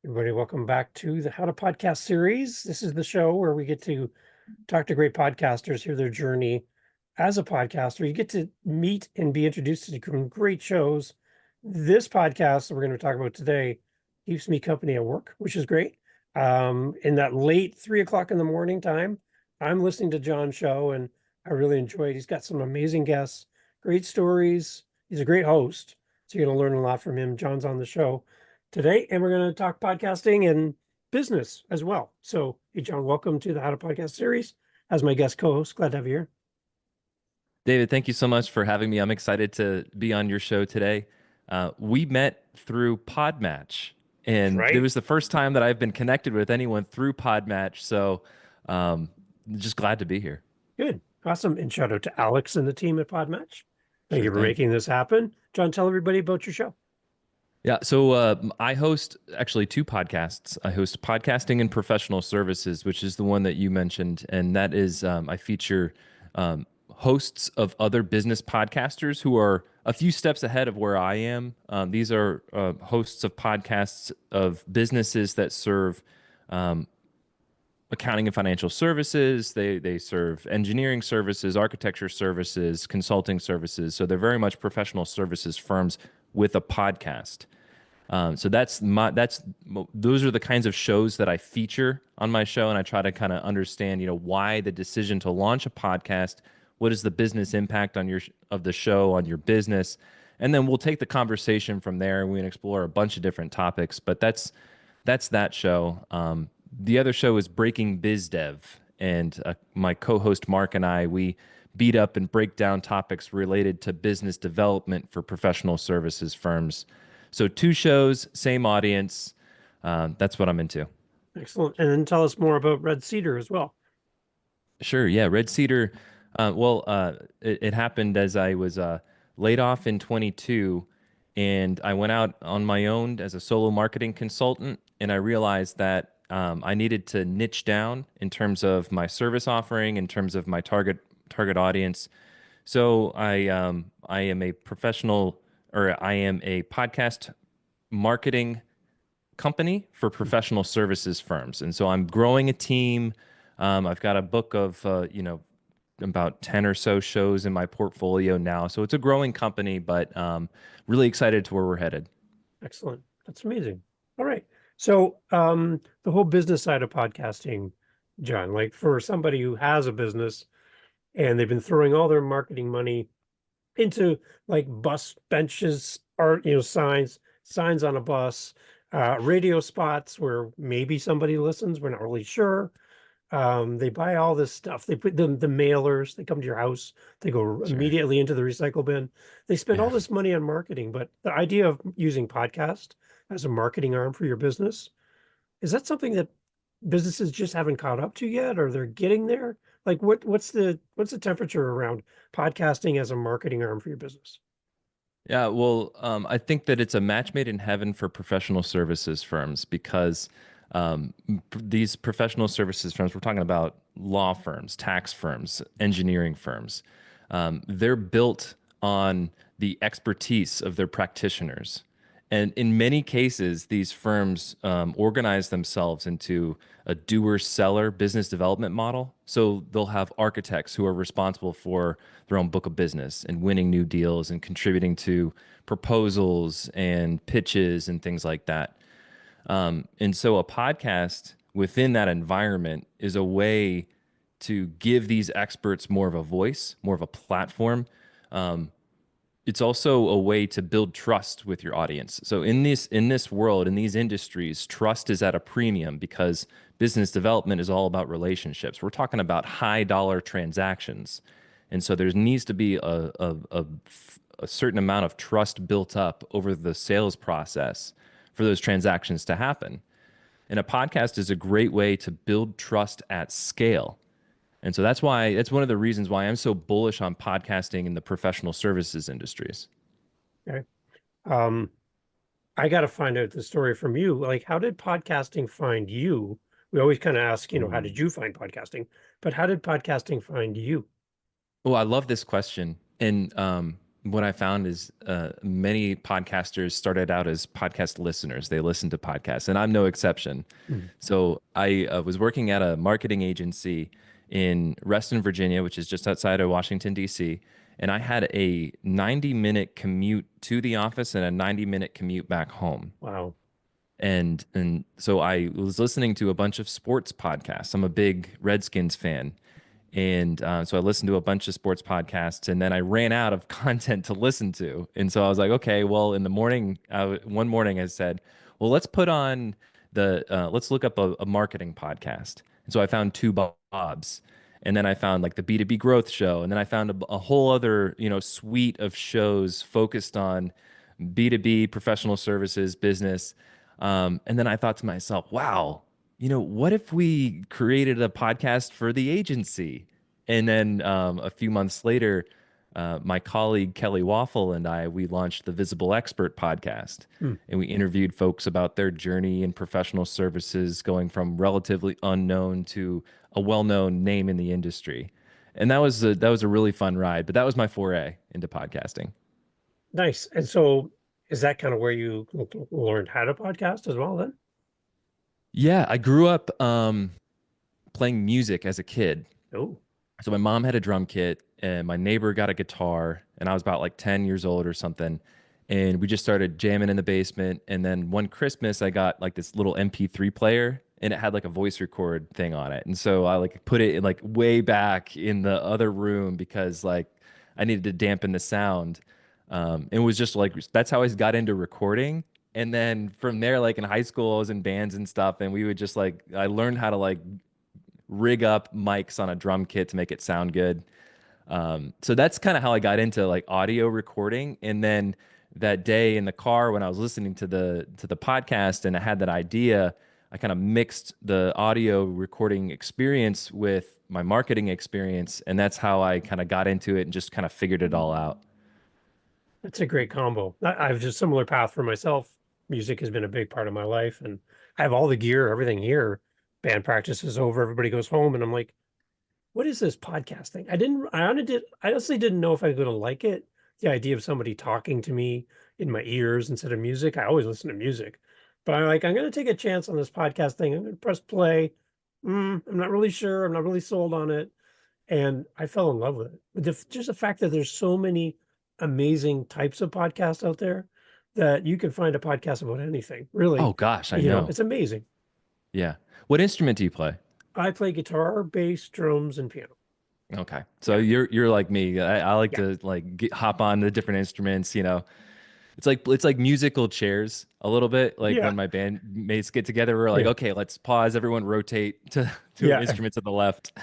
Everybody, welcome back to the How to Podcast series. This is the show where we get to talk to great podcasters, hear their journey as a podcaster. You get to meet and be introduced to some great shows. This podcast that we're going to talk about today keeps me company at work, which is great. In that late 3 o'clock in the morning time, I'm listening to John's show and I really enjoy it. He's got some amazing guests, great stories. He's a great host. So you're going to learn a lot from him. John's on the show today, and we're going to talk podcasting and business as well. So, hey, John, welcome to the How to Podcast series as my guest co-host. Glad to have you here. David, thank you so much for having me. I'm excited to be on your show today. We met through Podmatch, That's and it right. was the first time that I've been connected with anyone through Podmatch. So, um, just glad to be here. Good. Awesome. And shout out to Alex and the team at Podmatch. Thank Sure you for thing. making this happen. John, tell everybody about your show. Yeah, so I host actually two podcasts. I host Podcasting and Professional Services, which is the one that you mentioned, and that is I feature hosts of other business podcasters who are a few steps ahead of where I am. These are hosts of podcasts of businesses that serve accounting and financial services. They serve engineering services, architecture services, consulting services. So they're very much professional services firms with a podcast. So those are the kinds of shows that I feature on my show, and I try to kind of understand, why the decision to launch a podcast. What is the business impact of the show on your business? And then we'll take the conversation from there, and we can explore a bunch of different topics. But that's that show. The other show is Breaking Biz Dev, and my co-host Mark and we beat up and break down topics related to business development for professional services firms. So two shows, same audience. That's what I'm into. Excellent. And then tell us more about Red Cedar as well. Sure. Yeah. Red Cedar. It happened as I was laid off in 22, and I went out on my own as a solo marketing consultant, and I realized that I needed to niche down in terms of my service offering, in terms of my target audience. So I am a professional, or I am a podcast marketing company for professional services firms. And so I'm growing a team. I've got a book of, about 10 or so shows in my portfolio now. So it's a growing company, but really excited to where we're headed. Excellent. That's amazing. All right. So the whole business side of podcasting, John, like for somebody who has a business and they've been throwing all their marketing money into like bus benches, art, signs on a bus, radio spots where maybe somebody listens, we're not really sure. They buy all this stuff. They put the mailers, they come to your house, they go Sure. immediately into the recycle bin. They spend all Yeah. this money on marketing, but the idea of using podcast as a marketing arm for your business, is that something that businesses just haven't caught up to yet, or they're getting there? Like what's the temperature around podcasting as a marketing arm for your business? Yeah, well, I think that it's a match made in heaven for professional services firms because these professional services firms, we're talking about law firms, tax firms, engineering firms, they're built on the expertise of their practitioners. And in many cases, these firms organize themselves into a doer seller business development model. So they'll have architects who are responsible for their own book of business and winning new deals and contributing to proposals and pitches and things like that. And so a podcast within that environment is a way to give these experts more of a voice, more of a platform. It's also a way to build trust with your audience. So in this world, in these industries, trust is at a premium because business development is all about relationships. We're talking about high dollar transactions. And so there needs to be a certain amount of trust built up over the sales process for those transactions to happen. And a podcast is a great way to build trust at scale. And so that's one of the reasons why I'm so bullish on podcasting in the professional services industries. Okay. Um, I got to find out the story from you. Like, how did podcasting find you? We always kind of ask, how Ooh. did you find podcasting? But how did podcasting find you? Oh, I love this question. And what I found is many podcasters started out as podcast listeners. They listen to podcasts, and I'm no exception. Mm. So I was working at a marketing agency in Reston, Virginia, which is just outside of Washington, D.C. And I had a 90-minute commute to the office and a 90-minute commute back home. Wow. And so I was listening to a bunch of sports podcasts. I'm a big Redskins fan, and so I listened to a bunch of sports podcasts, and then I ran out of content to listen to. And so I was like, okay, well, in the morning, one morning, I said, well, let's put on let's look up a marketing podcast. And so I found two Bobs, and then I found like the B2B growth show, and then I found a whole other suite of shows focused on B2B, professional services, business. And then I thought to myself, wow, what if we created a podcast for the agency? And then a few months later, my colleague Kelly Waffle and we launched the Visible Expert podcast. Mm. And we interviewed folks about their journey in professional services, going from relatively unknown to a well-known name in the industry. And that was a really fun ride. But that was my foray into podcasting. Nice. And so is that kind of where you learned how to podcast as well then? Yeah, I grew up playing music as a kid. Oh, So my mom had a drum kit and my neighbor got a guitar and I was about like 10 years old or something. And we just started jamming in the basement. And then one Christmas I got like this little MP3 player and it had like a voice record thing on it. And so I like put it in like way back in the other room because like I needed to dampen the sound. It was just like that's how I got into recording. And then from there, like in high school, I was in bands and stuff, and we would just like I learned how to like rig up mics on a drum kit to make it sound good. So that's kind of how I got into like audio recording. And then that day in the car when I was listening to the podcast and I had that idea, I kind of mixed the audio recording experience with my marketing experience, and that's how I kind of got into it and just kind of figured it all out. that's a great combo. I have just similar path for myself. Music has been a big part of my life, and I have all the gear, everything here. Band practice is over, everybody goes home, and I'm like, what is this podcast thing? I honestly didn't know if I was going to like it. The idea of somebody talking to me in my ears instead of music. I always listen to music, but I'm going to take a chance on this podcast thing. I'm going to press play. I'm not really sure. I'm not really sold on it. And I fell in love with it. Just the fact that there's so many amazing types of podcasts out there that you can find a podcast about anything, Oh really. gosh, I know. It's amazing. Yeah. What instrument do you play? I play guitar, bass, drums, and piano. Okay. So Yeah. you're like me. I like Yeah. to like hop on the different instruments. It's like musical chairs a little bit. Like Yeah. when my bandmates get together, we're like, Yeah. okay, let's pause, everyone rotate to Yeah. instruments at the left.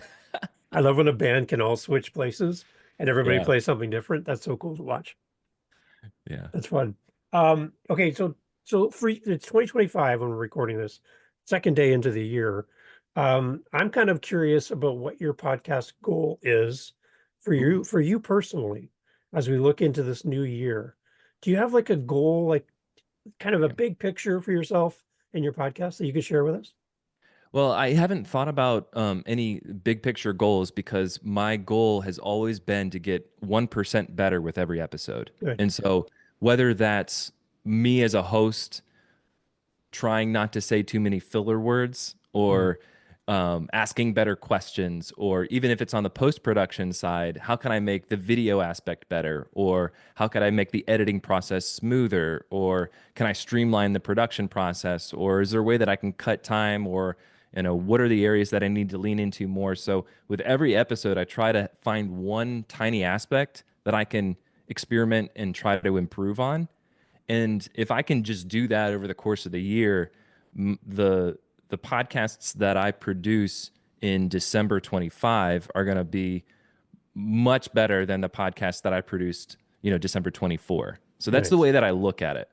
I love when a band can all switch places and everybody Yeah. plays something different. That's so cool to watch. Yeah. That's fun. Okay, so for it's 2025 when we're recording this, second day into the year. I'm kind of curious about what your podcast goal is Ooh. for you personally as we look into this new year. Do you have like a goal, like kind of a big picture for yourself in your podcast that you could share with us? Well, I haven't thought about any big picture goals because my goal has always been to get 1% better with every episode. Good. And so whether that's me as a host trying not to say too many filler words Mm, or asking better questions, or even if it's on the post production side, how can I make the video aspect better? Or how can I make the editing process smoother? Or can I streamline the production process? Or is there a way that I can cut time? Or what are the areas that I need to lean into more? So with every episode, I try to find one tiny aspect that I can experiment and try to improve on. And if I can just do that over the course of the year, the podcasts that I produce in December 25 are going to be much better than the podcast that I produced, December 24. So that's the nice. way that I look at it.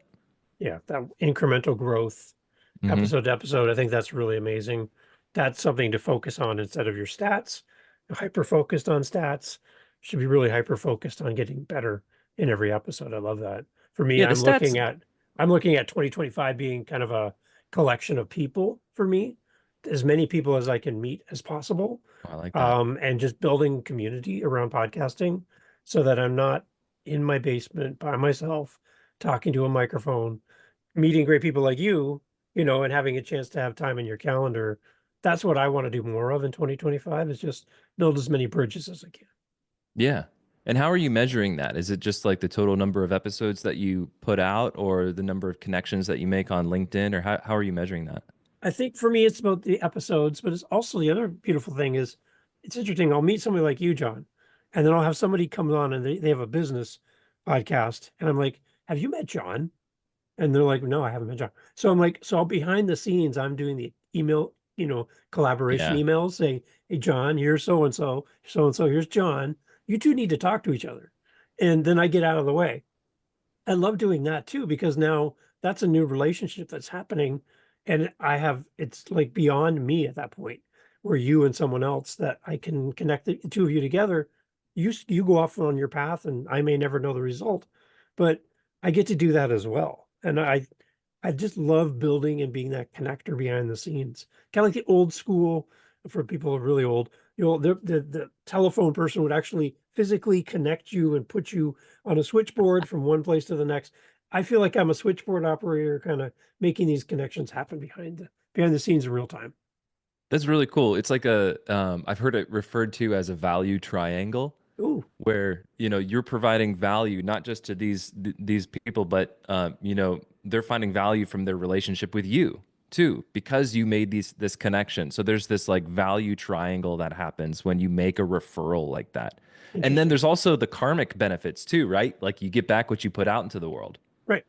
Yeah, that incremental growth Hmm. episode to episode. I think that's really amazing. That's something to focus on instead of your stats. Hyper focused on stats. Should be really hyper focused on getting better in every episode. I love that. For me, Yeah, the stats. I'm looking at 2025 being kind of a collection of people for me, as many people as I can meet as possible, Oh, I like that. and just building community around podcasting so that I'm not in my basement by myself, talking to a microphone, meeting great people like you know, and having a chance to have time in your calendar. That's what I want to do more of in 2025 is just build as many bridges as I can. Yeah. And how are you measuring that? Is it just like the total number of episodes that you put out or the number of connections that you make on LinkedIn or how are you measuring that? I think for me, it's about the episodes, but it's also the other beautiful thing is it's interesting. I'll meet somebody like you, John, and then I'll have somebody come on and they have a business podcast. And I'm like, have you met John? And they're like, no, I haven't met John. So I'm like, so behind the scenes, I'm doing the email, you know, collaboration Yeah. emails saying, hey, John, here's so and so, here's John. You two need to talk to each other. And then I get out of the way. I love doing that too, because now that's a new relationship that's happening. And it's like beyond me at that point, where you and someone else that I can connect the two of you together. You go off on your path and I may never know the result, but I get to do that as well. And I just love building and being that connector behind the scenes. Kind of like the old school for people who are really old, you know, the telephone person would actually physically connect you and put you on a switchboard from one place to the next. I feel like I'm a switchboard operator, kind of making these connections happen behind the scenes in real time. That's really cool. It's like I've heard it referred to as a value triangle Ooh, where, you're providing value not just to these people, but they're finding value from their relationship with you too, because you made this connection. So there's this like value triangle that happens when you make a referral like that. And then interesting. there's also the karmic benefits too, right? Like you get back what you put out into the world. Right.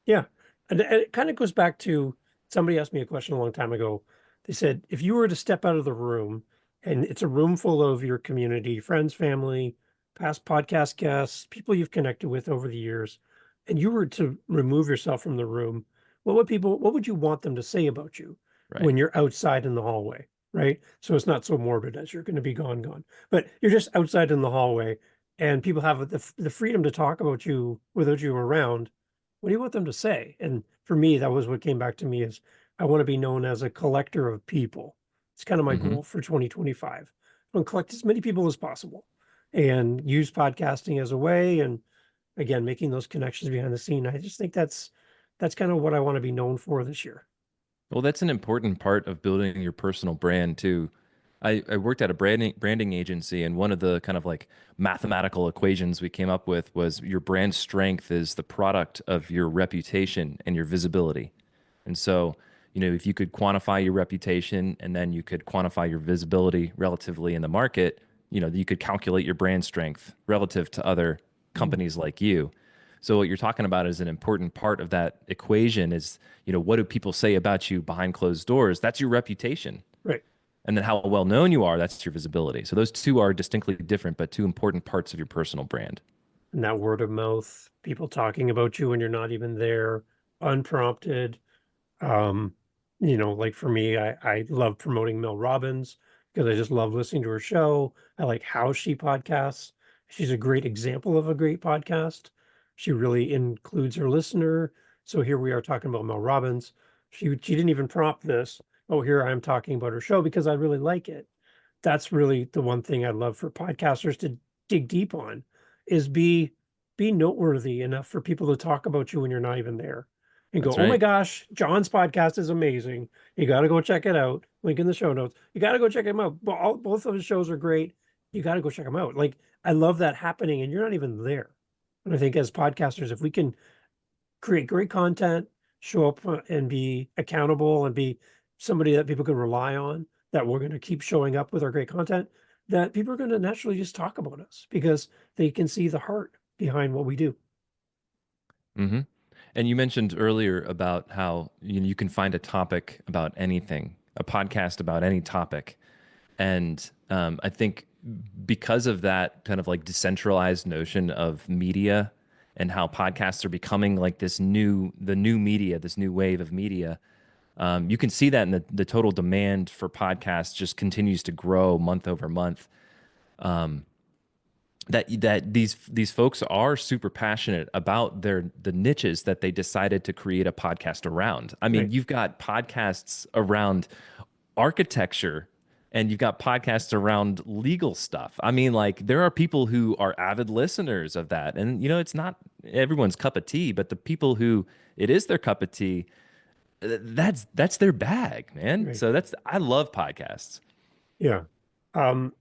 Yeah. And it kind of goes back to somebody asked me a question a long time ago. They said, if you were to step out of the room and it's a room full of your community, friends, family, past podcast guests, people you've connected with over the years, and you were to remove yourself from the room, what would you want them to say about you Right. when you're outside in the hallway? Right. So it's not so morbid as you're going to be gone, but you're just outside in the hallway and people have the freedom to talk about you without you around. What do you want them to say? And for me, that was what came back to me is I want to be known as a collector of people. It's kind of my Hmm. goal for 2025. I want to collect as many people as possible and use podcasting as a way. And again, making those connections behind the scene. I just think that's kind of what I want to be known for this year. Well, that's an important part of building your personal brand too. I worked at a branding agency, and one of the kind of like mathematical equations we came up with was your brand strength is the product of your reputation and your visibility. And so, if you could quantify your reputation and then you could quantify your visibility relatively in the market, you could calculate your brand strength relative to other Mm, companies like you. So what you're talking about is an important part of that equation is, what do people say about you behind closed doors? That's your reputation. right. And then how well known you are, that's your visibility. So those two are distinctly different, but two important parts of your personal brand. And that word of mouth, people talking about you when you're not even there, unprompted. Um, you know, like for me, I love promoting Mel Robbins because I just love listening to her show. I like how she podcasts. She's a great example of a great podcast. She really includes her listener. So here we are talking about Mel Robbins. She didn't even prompt this. Oh, here I am talking about her show because I really like it. That's really the one thing I love for podcasters to dig deep on is be noteworthy enough for people to talk about you when you're not even there and go, That's oh my right. gosh, John's podcast is amazing. You got to go check it out. Link in the show notes. You got to go check him out. Both of his shows are great. You got to go check them out. Like I love that happening and you're not even there. And I think as podcasters, if we can create great content, show up and be accountable and be somebody that people can rely on, that we're going to keep showing up with our great content, that people are going to naturally just talk about us because they can see the heart behind what we do. Hmm. And you mentioned earlier about how you can find a topic about anything, a podcast about any topic. And I think because of that kind of like decentralized notion of media and how podcasts are becoming like the new media, this new wave of media, you can see that in the total demand for podcasts just continues to grow month over month. That these folks are super passionate about the niches that they decided to create a podcast around. I mean, Right. you've got podcasts around architecture and you've got podcasts around legal stuff. I mean, like there are people who are avid listeners of that. And it's not everyone's cup of tea, but the people who it is their cup of tea, that's their bag, man. Right. So I love podcasts. Yeah. Um,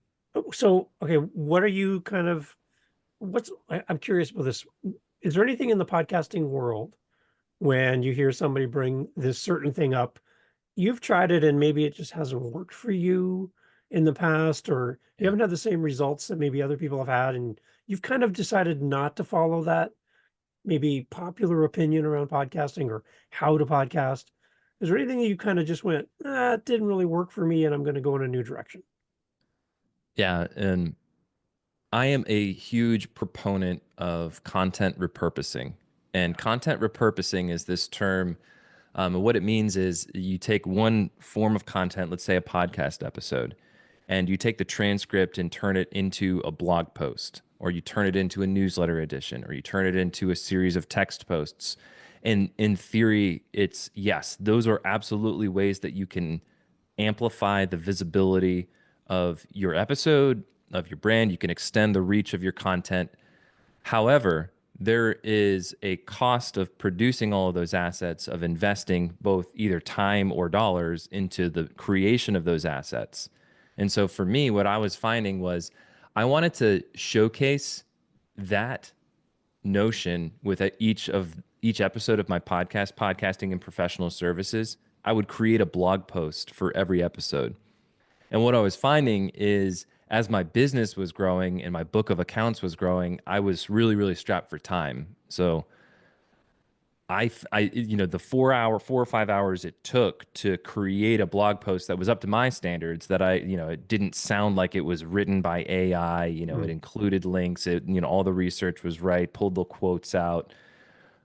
so, okay, what are you kind of, I'm curious about this. Is there anything in the podcasting world when you hear somebody bring this certain thing up, you've tried it and maybe it just hasn't worked for you in the past, or you Yeah. haven't had the same results that maybe other people have had, and you've kind of decided not to follow that maybe popular opinion around podcasting or how to podcast? Is there anything that you kind of just went, it didn't really work for me and I'm going to go in a new direction? Yeah. And I am a huge proponent of content repurposing. And content repurposing is this term. And what it means is you take one form of content, let's say a podcast episode, and you take the transcript and turn it into a blog post, or you turn it into a newsletter edition, or you turn it into a series of text posts. And in theory, it's yes, those are absolutely ways that you can amplify the visibility of your episode, of your brand. You can extend the reach of your content. However, there is a cost of producing all of those assets, of investing both either time or dollars into the creation of those assets. And so for me, what I was finding was I wanted to showcase that notion with each episode of my podcast, Podcasting and Professional Services. I would create a blog post for every episode. And what I was finding is as my business was growing and my book of accounts was growing, I was really, really strapped for time. So the 4 or 5 hours it took to create a blog post that was up to my standards, that it didn't sound like it was written by AI, it Mm, included links, all the research was right, pulled the quotes out.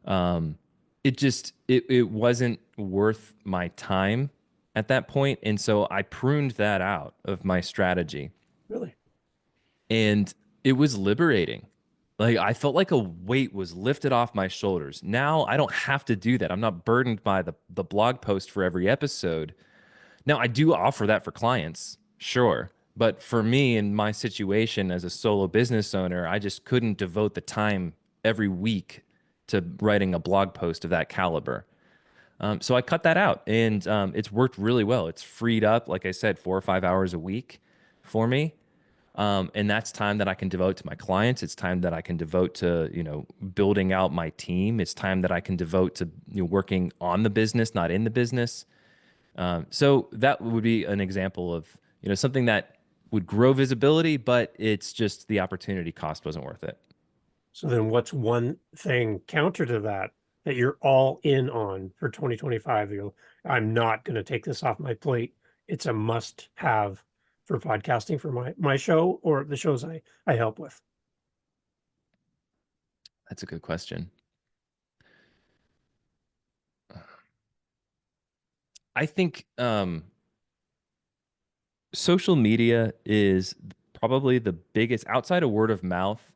Um, it wasn't worth my time at that point, and so I pruned that out of my strategy, really? and it was liberating. Like I felt like a weight was lifted off my shoulders. Now I don't have to do that. I'm not burdened by the blog post for every episode. Now I do offer that for clients, sure. But for me in my situation as a solo business owner, I just couldn't devote the time every week to writing a blog post of that caliber. So I cut that out, and it's worked really well. It's freed up, like I said, 4 or 5 hours a week for me, and that's time that I can devote to my clients. It's time that I can devote to building out my team. It's time that I can devote to working on the business, not in the business. So that would be an example of something that would grow visibility, but it's just the opportunity cost wasn't worth it. So then what's one thing counter to that that you're all in on for 2025? You go, I'm not going to take this off my plate. It's a must have for podcasting for my show or the shows I help with. That's a good question. I think social media is probably the biggest outside of word of mouth.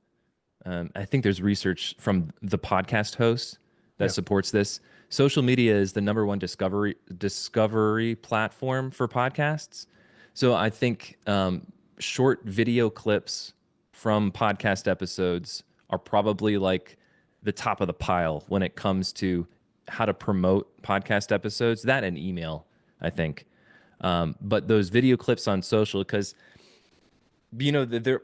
I think there's research from the podcast hosts that Yeah. supports this. Social media is the number one discovery platform for podcasts. So I think short video clips from podcast episodes are probably like the top of the pile when it comes to how to promote podcast episodes. That and email, I think. But those video clips on social, because the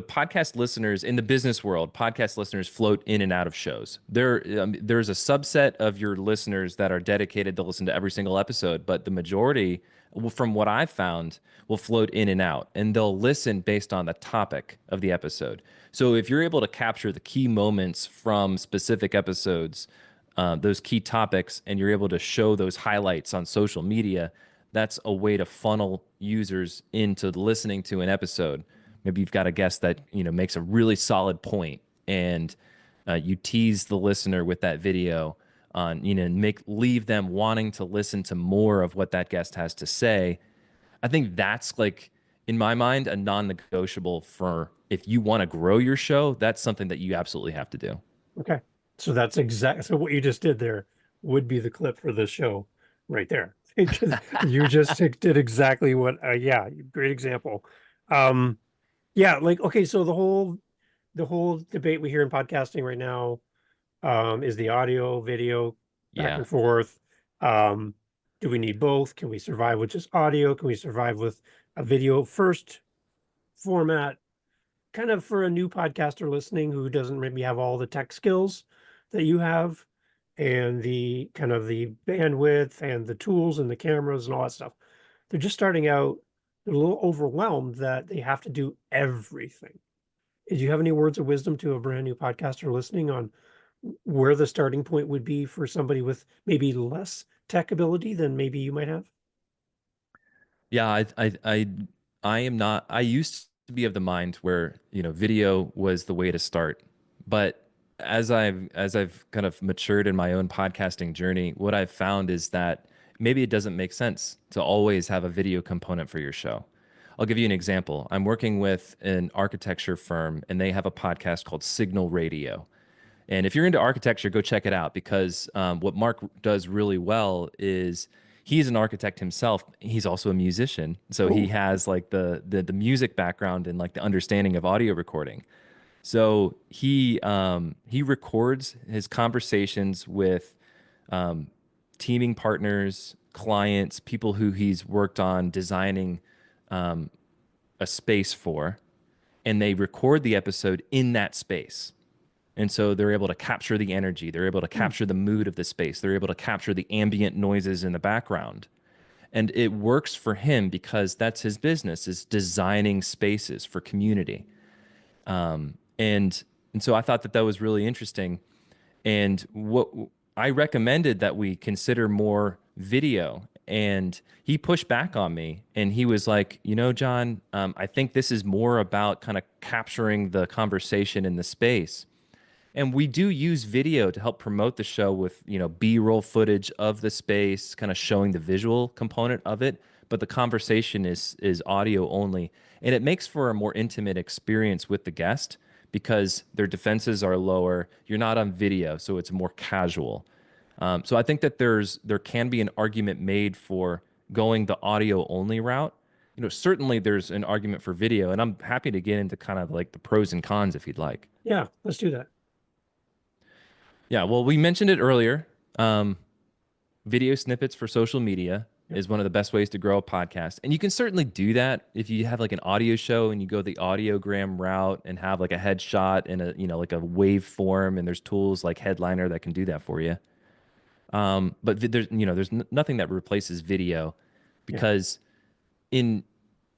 podcast listeners in the business world, podcast listeners float in and out of shows. There's a subset of your listeners that are dedicated to listen to every single episode, but the majority, from what I've found, will float in and out, and they'll listen based on the topic of the episode. So if you're able to capture the key moments from specific episodes, those key topics, and you're able to show those highlights on social media, that's a way to funnel users into listening to an episode. Maybe you've got a guest that makes a really solid point, and you tease the listener with that video on leave them wanting to listen to more of what that guest has to say. I think that's like in my mind a non-negotiable for if you want to grow your show. That's something that you absolutely have to do. Okay. So that's exact. So what you just did there would be the clip for this show right there. You just did exactly what, yeah, great example. Um, yeah, like, okay, so the whole debate we hear in podcasting right now, is the audio, video, back Yeah. and forth. Um, do we need both? Can we survive with just audio? Can we survive with a video first format? Kind of for a new podcaster listening who doesn't maybe have all the tech skills that you have and the kind of the bandwidth and the tools and the cameras and all that stuff. They're just starting out. They're a little overwhelmed that they have to do everything. Do you have any words of wisdom to a brand new podcaster listening on where the starting point would be for somebody with maybe less tech ability than maybe you might have? Yeah, I am not. I used to be of the mind where, video was the way to start. But as I've kind of matured in my own podcasting journey, what I've found is that maybe it doesn't make sense to always have a video component for your show. I'll give you an example. I'm working with an architecture firm and they have a podcast called Signal Radio. And if you're into architecture, go check it out because what Mark does really well is he's an architect himself. He's also a musician, so he Oh, has like the music background and like the understanding of audio recording. So he records his conversations with um, teaming partners, clients, people who he's worked on designing um, a space for, and they record the episode in that space. And so they're able to capture the energy, they're able to hmm, capture the mood of the space, they're able to capture the ambient noises in the background. And it works for him because that's his business is designing spaces for community. And so I thought that that was really interesting. And what I recommended that we consider more video. And he pushed back on me and he was like, John, I think this is more about kind of capturing the conversation in the space. And we do use video to help promote the show with, B-roll footage of the space, kind of showing the visual component of it, but the conversation is audio only. And it makes for a more intimate experience with the guest because their defenses are lower. You're not on video, so it's more casual. So I think that there can be an argument made for going the audio only route. Certainly there's an argument for video, and I'm happy to get into kind of like the pros and cons if you'd like. yeah, let's do that. Yeah, well, we mentioned it earlier. Um, Video snippets for social media Yep. is one of the best ways to grow a podcast. And you can certainly do that if you have like an audio show and you go the audiogram route and have like a headshot and like a waveform and there's tools like Headliner that can do that for you. But there's nothing that replaces video Yeah. because in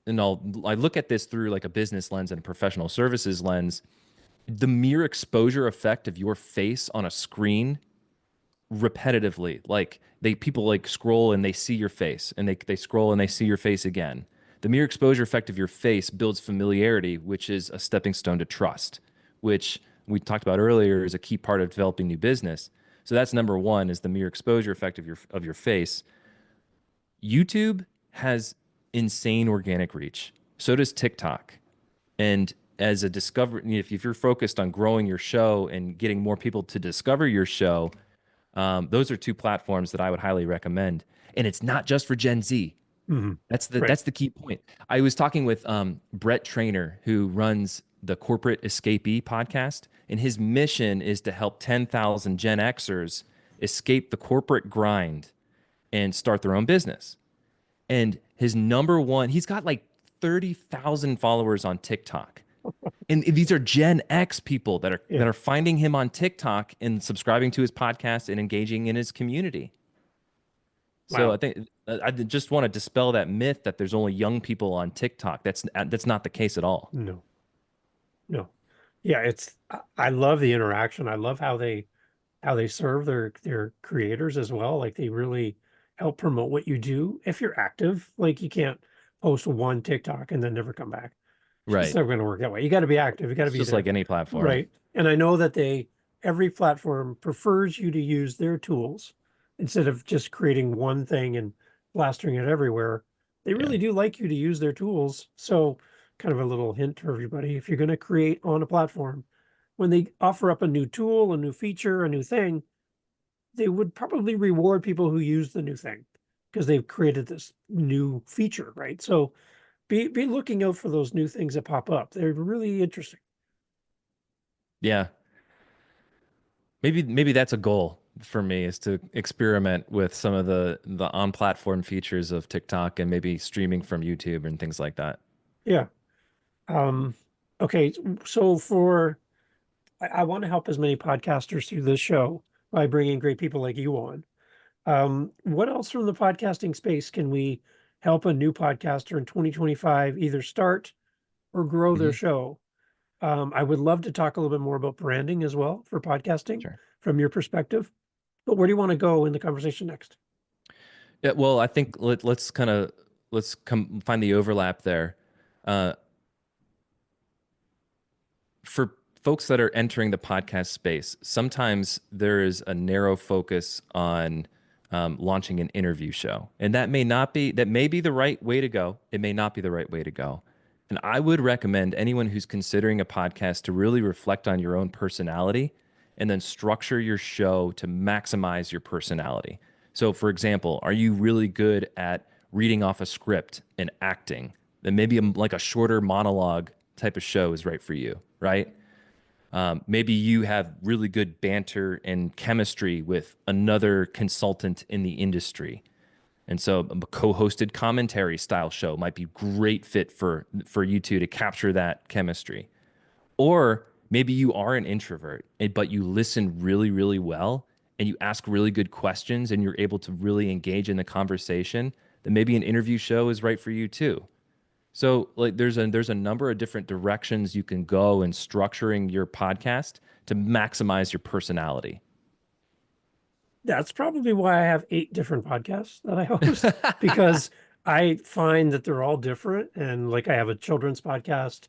and I look at this through like a business lens and a professional services lens. The mere exposure effect of your face on a screen repetitively, like people like scroll and they see your face and they scroll and they see your face again. The mere exposure effect of your face builds familiarity, which is a stepping stone to trust, which we talked about earlier is a key part of developing new business. So that's number one, is the mere exposure effect of your face. YouTube has insane organic reach. So does TikTok. And as a discover, if you're focused on growing your show and getting more people to discover your show, those are two platforms that I would highly recommend. And it's not just for Gen Z. Hmm. That's the Right. that's the key point. I was talking with Brett Trainer, who runs the Corporate Escapee podcast, and his mission is to help 10,000 Gen Xers escape the corporate grind and start their own business. And his number one, he's got like 30,000 followers on TikTok. And these are Gen X people that are Yeah. that are finding him on TikTok and subscribing to his podcast and engaging in his community. So I Wow. think I just want to dispel that myth that there's only young people on TikTok. That's not the case at all. No, no. Yeah, I love the interaction. I love how they serve their creators as well. Like they really help promote what you do. If you're active, like you can't post one TikTok and then never come back. It's Right. never going to work that way. You got to be active. You got to It's be just there. like any platform. Right. And I know that every platform prefers you to use their tools instead of just creating one thing and plastering it everywhere. They Yeah. really do like you to use their tools. So, kind of a little hint to everybody, if you're going to create on a platform, when they offer up a new tool, a new feature, a new thing, they would probably reward people who use the new thing because they've created this new feature, right? So be looking out for those new things that pop up. They're really interesting. Yeah. Maybe that's a goal for me, is to experiment with some of the on-platform features of TikTok and maybe streaming from YouTube and things like that. Yeah. Um, okay. So I want to help as many podcasters through this show by bringing great people like you on. What else from the podcasting space can we help a new podcaster in 2025 either start or grow their Hmm. show? I would love to talk a little bit more about branding as well for podcasting Sure. from your perspective. But where do you want to go in the conversation next? Yeah, well, I think let's come find the overlap there. Uh, for folks that are entering the podcast space, sometimes there is a narrow focus on launching an interview show, and that may be the right way to go. It may not be the right way to go. And I would recommend anyone who's considering a podcast to really reflect on your own personality and then structure your show to maximize your personality. So, for example, are you really good at reading off a script and acting? Then maybe like a shorter monologue type of show is right for you, right? Maybe you have really good banter and chemistry with another consultant in the industry. And so a co-hosted commentary style show might be great fit for you two to capture that chemistry. Or maybe you are an introvert, but you listen really, really well and you ask really good questions and you're able to really engage in the conversation. Then maybe an interview show is right for you too. So like there's a number of different directions you can go in structuring your podcast to maximize your personality. That's probably why I have 8 different podcasts that I host because I find that they're all different. And like I have a children's podcast.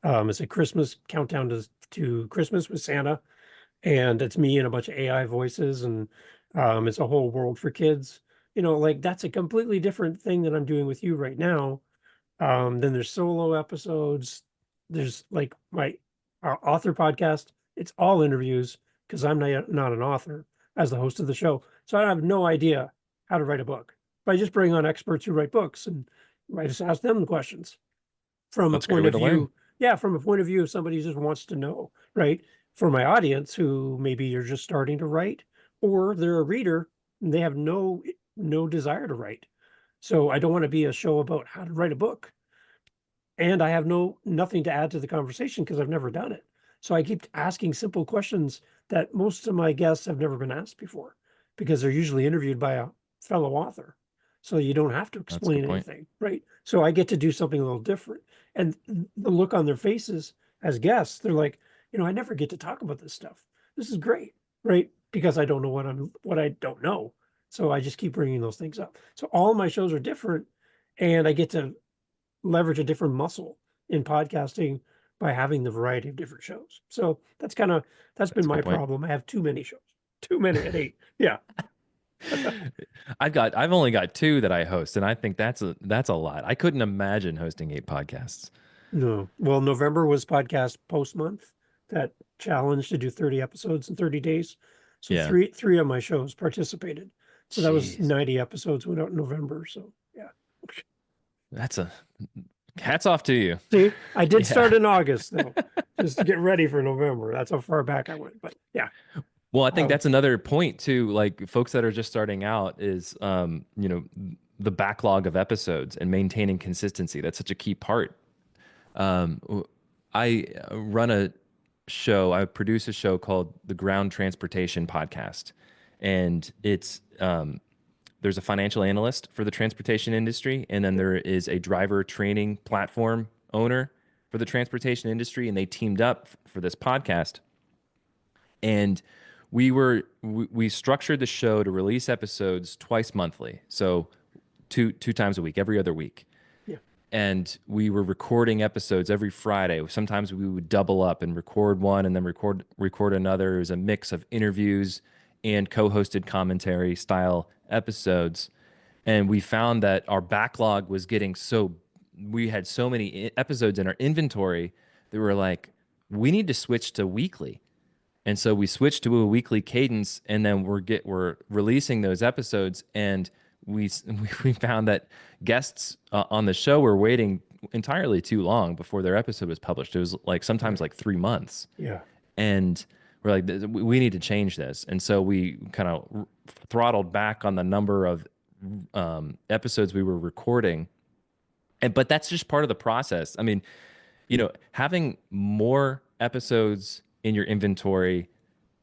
It's a Christmas countdown to Christmas with Santa, and it's me and a bunch of AI voices, and it's a whole world for kids. Like that's a completely different thing that I'm doing with you right now. Then there's solo episodes. There's like my author podcast. It's all interviews because I'm not an author as the host of the show. So I have no idea how to write a book. But I just bring on experts who write books and I just ask them the questions from a That's a great point way of to learn. view. Yeah, from a point of view of somebody who just wants to know, right? For my audience who maybe you're just starting to write or they're a reader and they have no desire to write. So I don't want to be a show about how to write a book. And I have nothing to add to the conversation because I've never done it. So I keep asking simple questions that most of my guests have never been asked before because they're usually interviewed by a fellow author. So you don't have to That's a good explain point. anything, right? So I get to do something a little different. And the look on their faces as guests, they're like, I never get to talk about this stuff. This is great, right? Because I don't know what I don't know. So I just keep bringing those things up. So all my shows are different and I get to leverage a different muscle in podcasting by having the variety of different shows. So that's been That's a my good point. problem. I have too many shows, too many at 8. Yeah. I've only got two that I host, and I think that's a lot. I couldn't imagine hosting 8 podcasts. No. Well, November was podcast post month that challenge to do 30 episodes in 30 days. So Yeah. three of my shows participated. So that was Jeez. 90 episodes went out in November. So yeah. That's a hats off to you. See, I did Yeah. start in August though, just to get ready for November. That's how far back I went. But yeah. Well, I think Um, that's another point too. Like folks that are just starting out is, the backlog of episodes and maintaining consistency. That's such a key part. I run a show. I produce a show called the Ground Transportation Podcast, and there's a financial analyst for the transportation industry, and then there is a driver training platform owner for the transportation industry, and they teamed up for this podcast. And we structured the show to release episodes twice monthly, so two times a week, every other week. yeah. And we were recording episodes every Friday. Sometimes we would double up and record one and then record another. It was a mix of interviews and co-hosted commentary style episodes. And we found that our backlog was getting we had so many episodes in our inventory that we were like, we need to switch to weekly. And so we switched to a weekly cadence, and then we're releasing those episodes, and we found that guests on the show were waiting entirely too long before their episode was published. It was like sometimes Right. like 3 months, Yeah. and we're like, we need to change this. And so we kind of throttled back on the number of episodes we were recording. And but that's just part of the process. I mean, having more episodes in your inventory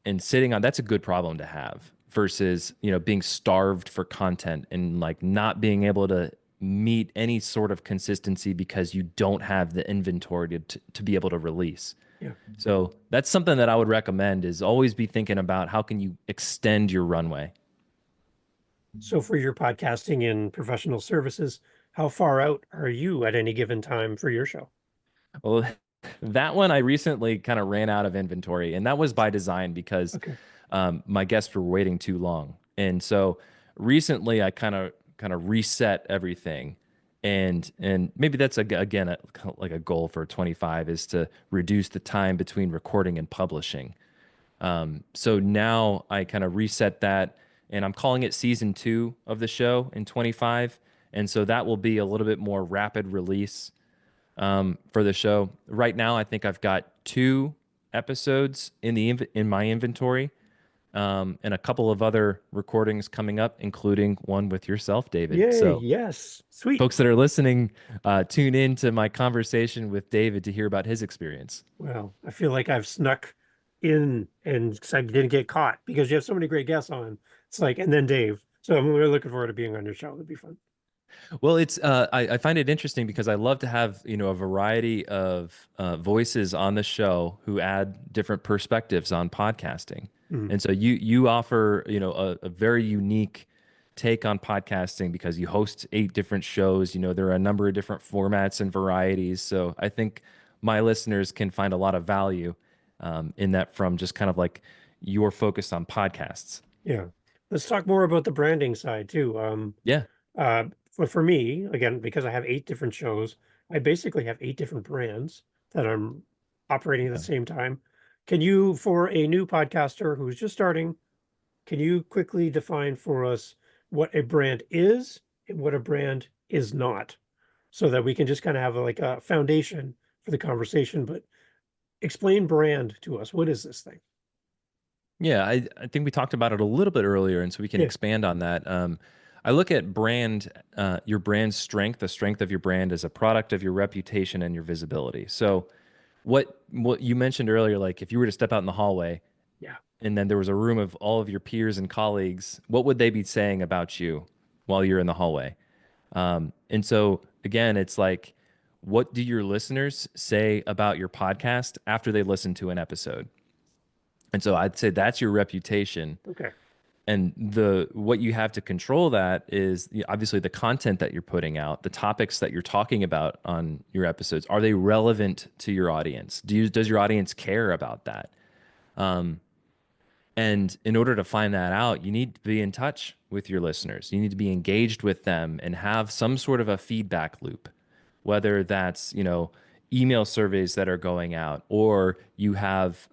and sitting on, that's a good problem to have versus, being starved for content and like not being able to meet any sort of consistency because you don't have the inventory to be able to release. Yeah. So that's something that I would recommend is always be thinking about how can you extend your runway. So for your podcasting and professional services, how far out are you at any given time for your show? Well, that one I recently kind of ran out of inventory, and that was by design because Okay. my guests were waiting too long. And so recently, I kind of reset everything, and maybe that's again like a goal for 25 is to reduce the time between recording and publishing. So now I kind of reset that, and I'm calling it season 2 of the show in 25. And so that will be a little bit more rapid release for the show. Right now, I think I've got 2 episodes in my inventory, and a couple of other recordings coming up, including one with yourself, David. Yay. So, Yes. Sweet. folks that are listening, tune in to my conversation with David to hear about his experience. Well, I feel like I've snuck in and 'cause I didn't get caught because you have so many great guests on. It's like, and then Dave. So I'm really looking forward to being on your show. It'd be fun. Well, it's I find it interesting because I love to have a variety of voices on the show who add different perspectives on podcasting, Mhm. and so you offer a very unique take on podcasting because you host 8 different shows. There are a number of different formats and varieties, so I think my listeners can find a lot of value in that from just kind of like your focus on podcasts. Yeah. Let's talk more about the branding side too. Yeah. For me, again, because I have 8 different shows, I basically have 8 different brands that I'm operating at the same time. Can you, for a new podcaster who's just starting, can you quickly define for us what a brand is and what a brand is not, so that we can just kind of have like a foundation for the conversation, but explain brand to us. What is this thing? Yeah, I think we talked about it a little bit earlier, and so we can Yeah. expand on that. I look at your brand strength, the strength of your brand as a product of your reputation and your visibility. So, what you mentioned earlier, like if you were to step out in the hallway Yeah. and then there was a room of all of your peers and colleagues, what would they be saying about you while you're in the hallway? And so, again, it's like, what do your listeners say about your podcast after they listen to an episode? And so I'd say that's your reputation. Okay. And the what you have to control that is obviously the content that you're putting out, the topics that you're talking about on your episodes. Are they relevant to your audience? Does your audience care about that? Um, and in order to find that out, you need to be in touch with your listeners. You need to be engaged with them and have some sort of a feedback loop, whether that's, email surveys that are going out, or you have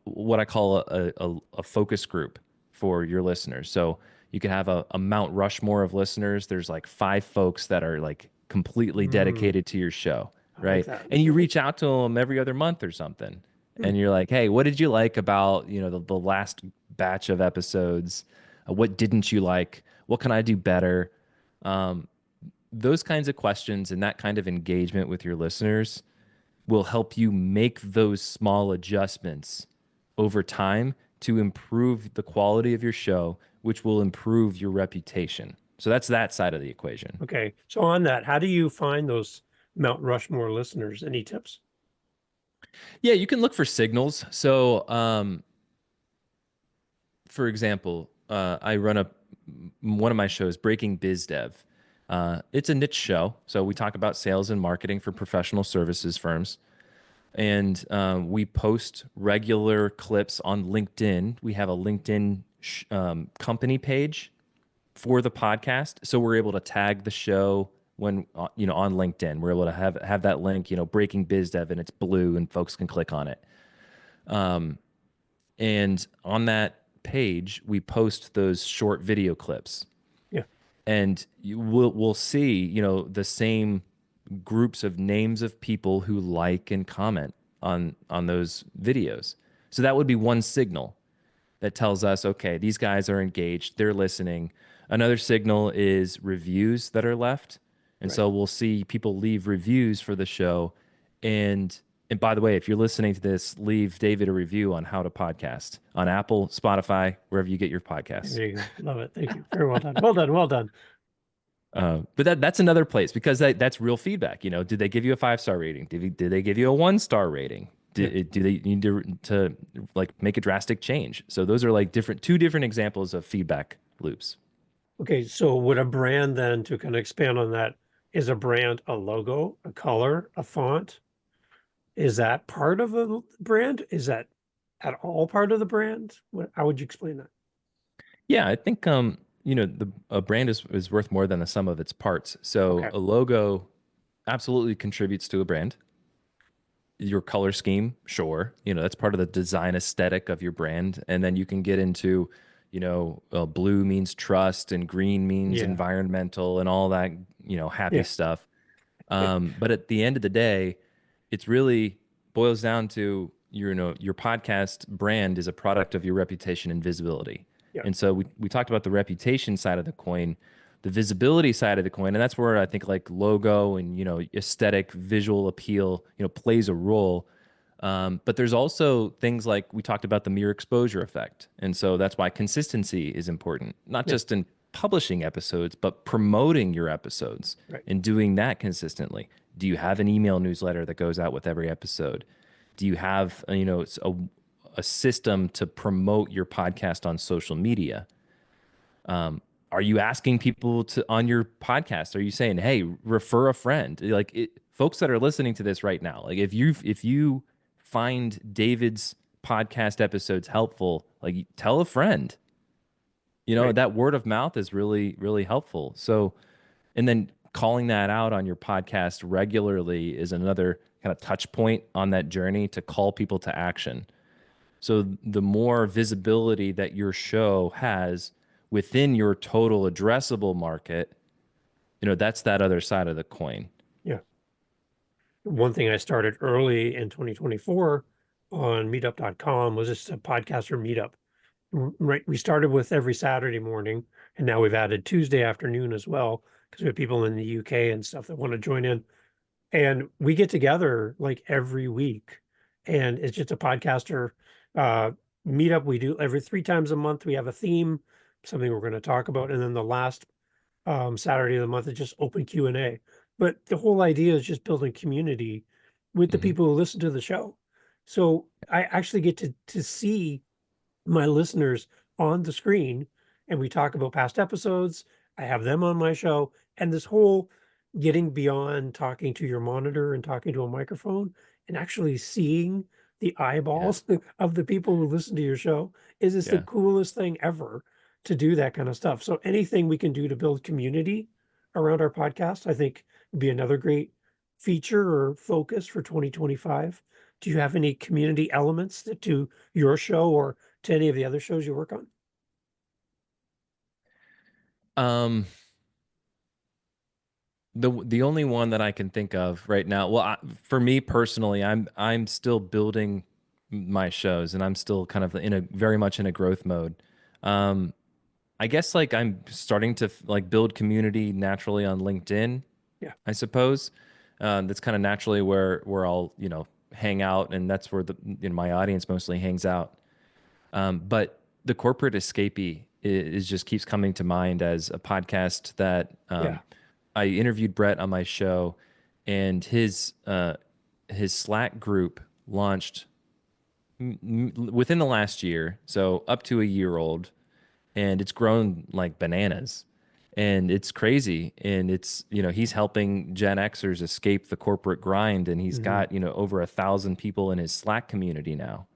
what I call a focus group for your listeners. So you can have a Mount Rushmore of listeners. There's like 5 folks that are like completely Mm, dedicated to your show, I like right? that. And you reach out to them every other month or something Hmm. and you're like, hey, what did you like about the last batch of episodes? What didn't you like? What can I do better? Um, those kinds of questions and that kind of engagement with your listeners will help you make those small adjustments over time to improve the quality of your show, which will improve your reputation. So that's that side of the equation. Okay. So on that, how do you find those Mount Rushmore listeners? Any tips? Yeah, you can look for signals. So, for example, I run one of my shows, Breaking Biz Dev. It's a niche show, so we talk about sales and marketing for professional services firms, and we post regular clips on LinkedIn. We have a LinkedIn company page for the podcast, so we're able to tag the show when on LinkedIn. We're able to have that link, Breaking Biz Dev, and it's blue, and folks can click on it. And on that page, we post those short video clips. Yeah. and we'll see, the same groups of names of people who like and comment on those videos. So that would be one signal that tells us, okay, these guys are engaged, they're listening. Another signal is reviews that are left. And Right. so we'll see people leave reviews for the show. And and by the way, if you're listening to this, leave David a review on how to podcast on Apple, Spotify, wherever you get your podcasts. There you go. Love it. Thank you. Very well done. Well done. Well done. But that's another place because that's real feedback. Did they give you a 5-star rating? Did they give you a 1-star rating? Yeah. Do they need to like make a drastic change? So those are like two different examples of feedback loops. Okay. So would a brand then, to kind of expand on that, is a brand a logo, a color, a font? Is that part of a brand? Is that at all part of the brand? How would you explain that? Yeah, I think a brand is worth more than the sum of its parts. So Okay. a logo absolutely contributes to a brand. Your color scheme, sure, that's part of the design aesthetic of your brand, and then you can get into, blue means trust and green means Yeah. environmental and all that, happy Yeah. stuff. But at the end of the day, it's really boils down to your podcast brand is a product of your reputation and visibility. Yeah. And so we talked about the reputation side of the coin, the visibility side of the coin, and that's where I think like logo and aesthetic visual appeal plays a role. But there's also things like we talked about the mere exposure effect. And so that's why consistency is important, not Yeah. just in publishing episodes, but promoting your episodes Right. and doing that consistently. Do you have an email newsletter that goes out with every episode? Do you have, a system to promote your podcast on social media? Are you asking people to on your podcast? Are you saying, "Hey, refer a friend"? Like folks that are listening to this right now, like if you find David's podcast episodes helpful, like tell a friend. Right. That word of mouth is really really helpful. So, and then calling that out on your podcast regularly is another kind of touch point on that journey to call people to action. So the more visibility that your show has within your total addressable market, that's that other side of the coin. Yeah. One thing I started early in 2024 on meetup.com was just a podcaster meetup. Right. We started with every Saturday morning, and now we've added Tuesday afternoon as well, because we have people in the UK and stuff that want to join in. And we get together like every week, and it's just a podcaster uh, meetup. We do every 3 times a month. We have a theme, something we're going to talk about, and then the last Saturday of the month is just open Q&A. But the whole idea is just building community with the Hmm. people who listen to the show. So I actually get to see my listeners on the screen, and we talk about past episodes. I have them on my show, and this whole getting beyond talking to your monitor and talking to a microphone and actually seeing the Yeah. eyeballs of the people who listen to your show is just the Yeah. coolest thing ever to do that kind of stuff. So anything we can do to build community around our podcast, I think would be another great feature or focus for 2025. Do you have any community elements to your show or to any of the other shows you work on? Um, the only one that I can think of right now, well, for me personally, I'm still building my shows, and I'm still kind of in a very much in a growth mode. Um, I guess like I'm starting to like build community naturally on LinkedIn, Yeah, I suppose. That's kind of naturally where I'll hang out, and that's where the my audience mostly hangs out. But the corporate escapee is just keeps coming to mind as a podcast that yeah, I interviewed Brett on my show, and his Slack group launched within the last year, so up to a year old, and it's grown like bananas. And it's crazy. And it's, he's helping Gen Xers escape the corporate grind. And he's hmm, got, over 1,000 people in his Slack community now.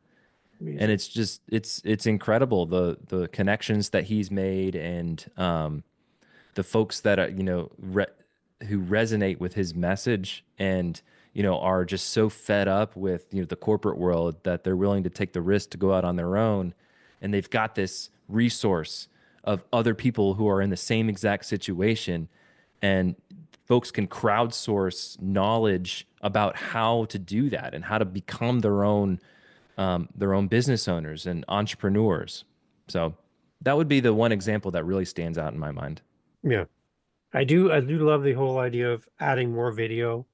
And amazing. it's just, it's incredible the connections that he's made, and the folks that are, who resonate with his message, and, are just so fed up with, the corporate world that they're willing to take the risk to go out on their own. And they've got this resource of other people who are in the same exact situation, and folks can crowdsource knowledge about how to do that and how to become their own business owners and entrepreneurs. So that would be the one example that really stands out in my mind. Yeah. I do love the whole idea of adding more video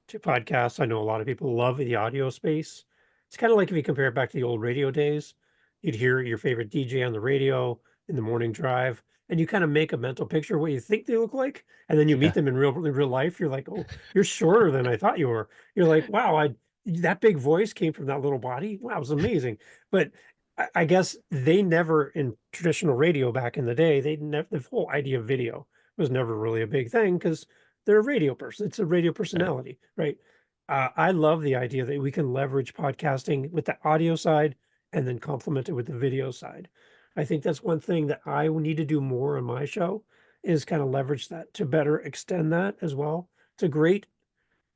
to podcasts. I know a lot of people love the audio space. It's kind of like if you compare it back to the old radio days, you'd hear your favorite DJ on the radio in the morning drive, and you kind of make a mental picture of what you think they look like, and then you meet Yeah. them in real life. You're like, oh, you're shorter than I thought you were. You're like, wow, I that big voice came from that little body. Wow, it was amazing. But I guess they never in traditional radio back in the day, they never the whole idea of video was never really a big thing because they're a radio person. It's a radio Right. personality, right? I love the idea that we can leverage podcasting with the audio side and then complement it with the video side. I think that's one thing that I will need to do more on my show is kind of leverage that to better extend that as well. It's a great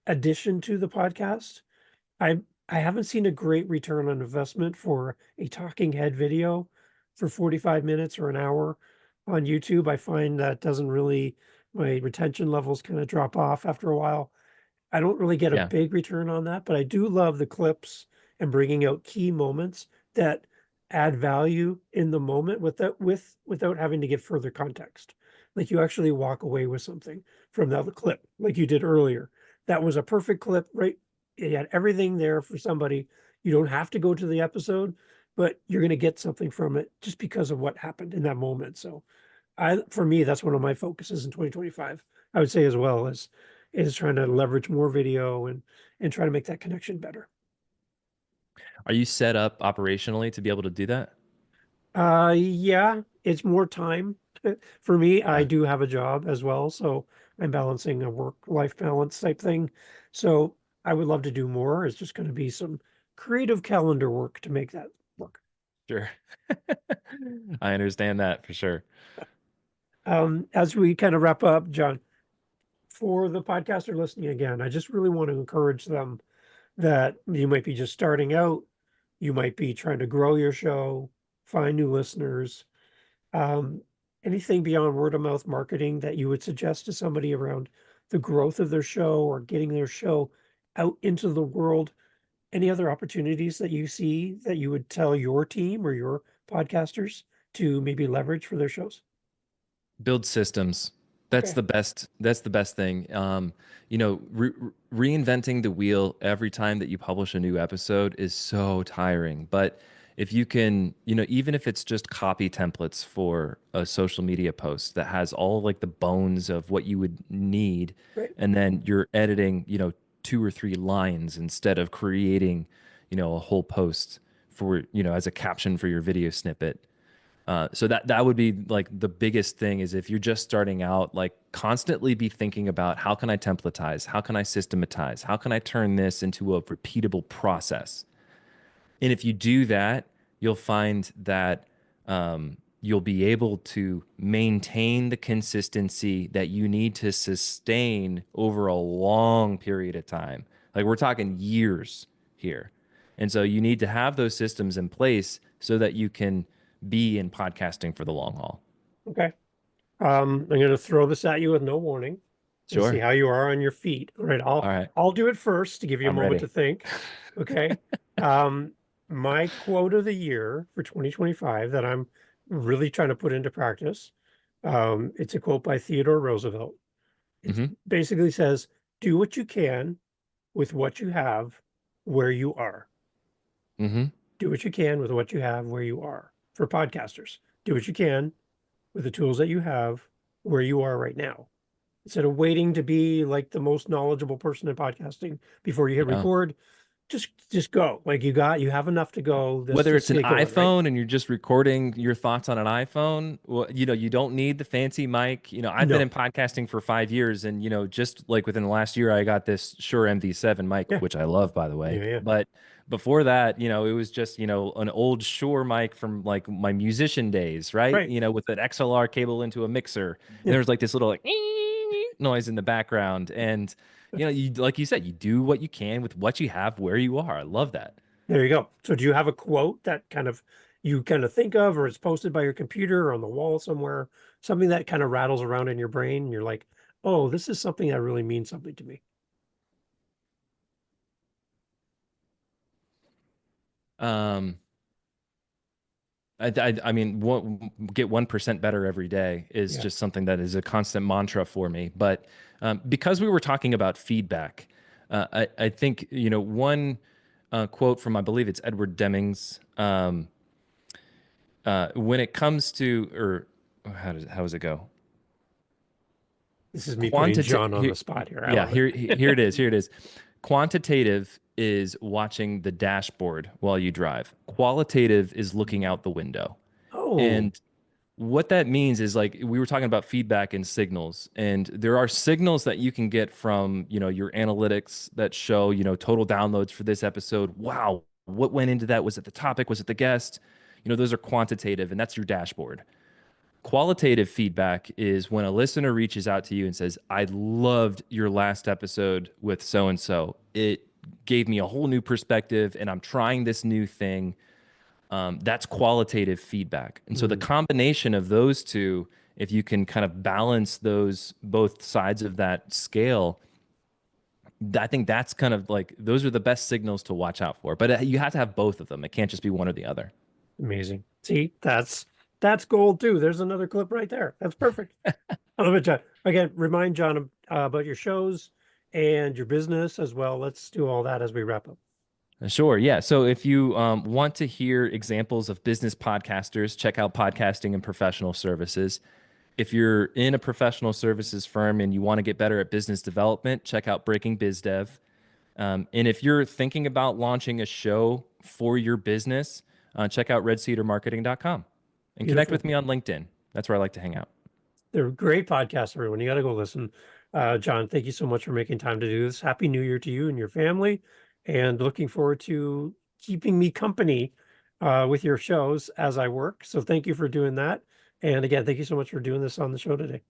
addition to the podcast. I I haven't seen a great return on investment for a talking head video for 45 minutes or an hour on YouTube. I find that doesn't really my retention levels kind of drop off after a while. I don't really get a Yeah. big return on that, but I do love the clips and bringing out key moments that add value in the moment without having to give further context. Like you actually walk away with something from that clip, like you did earlier. That was a perfect clip, right? It had everything there for somebody. You don't have to go to the episode, but you're going to get something from it just because of what happened in that moment. So for me, that's one of my focuses in 2025. I would say as well as is trying to leverage more video and try to make that connection better. Are you set up operationally to be able to do that? Yeah, it's more time for me. I Yeah. do have a job as well, so I'm balancing a work-life balance type thing. So I would love to do more. It's just going to be some creative calendar work to make that work. Sure. I understand that for sure. As we kind of wrap up, John, for the podcaster listening again, I just really want to encourage them that you might be just starting out, you might be trying to grow your show, find new listeners. Um, Anything beyond word of mouth marketing that you would suggest to somebody around the growth of their show or getting their show out into the world? Any other opportunities that you see that you would tell your team or your podcasters to maybe leverage for their shows? Build systems. Okay, That's the best thing. You know, reinventing the wheel every time that you publish a new episode is so tiring. But if you can, you know, even if it's just copy templates for a social media post that has all like the bones of what you would need, great. and then you're editing, you know, two or three lines instead of creating, you know, a whole post for, you know, as a caption for your video snippet. So that would be like the biggest thing is if you're just starting out, like constantly be thinking about how can I templatize, how can I systematize, how can I turn this into a repeatable process. And if you do that, you'll find that you'll be able to maintain the consistency that you need to sustain over a long period of time. Like we're talking years here. And so you need to have those systems in place so that you can be in podcasting for the long haul. Okay. I'm going to throw this at you with no warning and see Sure. how you are on your feet. All right, All right. I'll do it first to give you a I'm moment to ready. think. Okay. Um, my quote of the year for 2025 that I'm really trying to put into practice. It's a quote by Theodore Roosevelt. It Hmm. basically says, "Do what you can with what you have where you are. Hmm. Do what you can with what you have where you are." For podcasters, do what you can with the tools that you have where you are right now. Instead of waiting to be like the most knowledgeable person in podcasting before you hit Yeah. record, just go. Like you have enough to go. Let's Whether just it's an get going, right? iPhone and you're just recording your thoughts on an iPhone, well, you know, you don't need the fancy mic. You know, I've been No. in podcasting for 5 years, and you know, just like within the last year, I got this Shure MV7 mic, Yeah. which I love, by the way. Yeah. Yeah. But before that, you know, it was just, you know, an old Shure mic from like my musician days, right? Right. You know, with an XLR cable into a mixer, and Yeah. there was like this little like noise in the background, and you know, you like you said, you do what you can with what you have where you are. I love that. There you go. So do you have a quote that kind of you kind of think of, or it's posted by your computer or on the wall somewhere, something that kind of rattles around in your brain, and you're like, oh, this is something that really means something to me. Um, I mean, get 1% better every day is Yeah. just something that is a constant mantra for me. But because we were talking about feedback, I think, one quote from, I believe it's Edward Deming's, when it comes to, or how does it go? This is me putting Quantitative, John on the spot here. I yeah, love it. here it is. Here it is. Quantitative is watching the dashboard while you drive. Qualitative is looking out the window. Oh, And what that means is, like, we were talking about feedback and signals, and there are signals that you can get from, your analytics that show, total downloads for this episode. Wow, what went into that? Was it the topic? Was it the guest? Those are quantitative, and that's your dashboard. Qualitative feedback is when a listener reaches out to you and says, I loved your last episode with so and so. It gave me a whole new perspective, and I'm trying this new thing. That's qualitative feedback. And so the mm, combination of those two, if you can kind of balance those both sides of that scale, I think that's kind of like those are the best signals to watch out for. But you have to have both of them. It can't just be one or the other. amazing. See, that's gold too. There's another clip right there. That's perfect. I love it, John. Again, remind John about your shows and your business as well. Let's do all that as we wrap up. Sure. Yeah. So if you want to hear examples of business podcasters, check out Podcasting and Professional Services. If you're in a professional services firm and you want to get better at business development, check out Breaking Biz Dev. And if you're thinking about launching a show for your business, check out redcedarmarketing.com and connect Beautiful. with me on LinkedIn. That's where I like to hang out. They're great podcasts, everyone. You got to go listen. John, thank you so much for making time to do this. Happy New Year to you and your family, and looking forward to keeping me company with your shows as I work. So thank you for doing that. And again, thank you so much for doing this on the show today.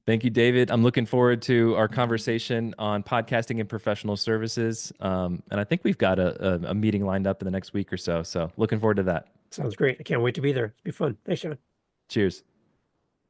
Thank you, David. I'm looking forward to our conversation on podcasting and professional services. And I think we've got a meeting lined up in the next week or so. So looking forward to that. Sounds great. I can't wait to be there. It'll be fun. Thanks, John. Cheers.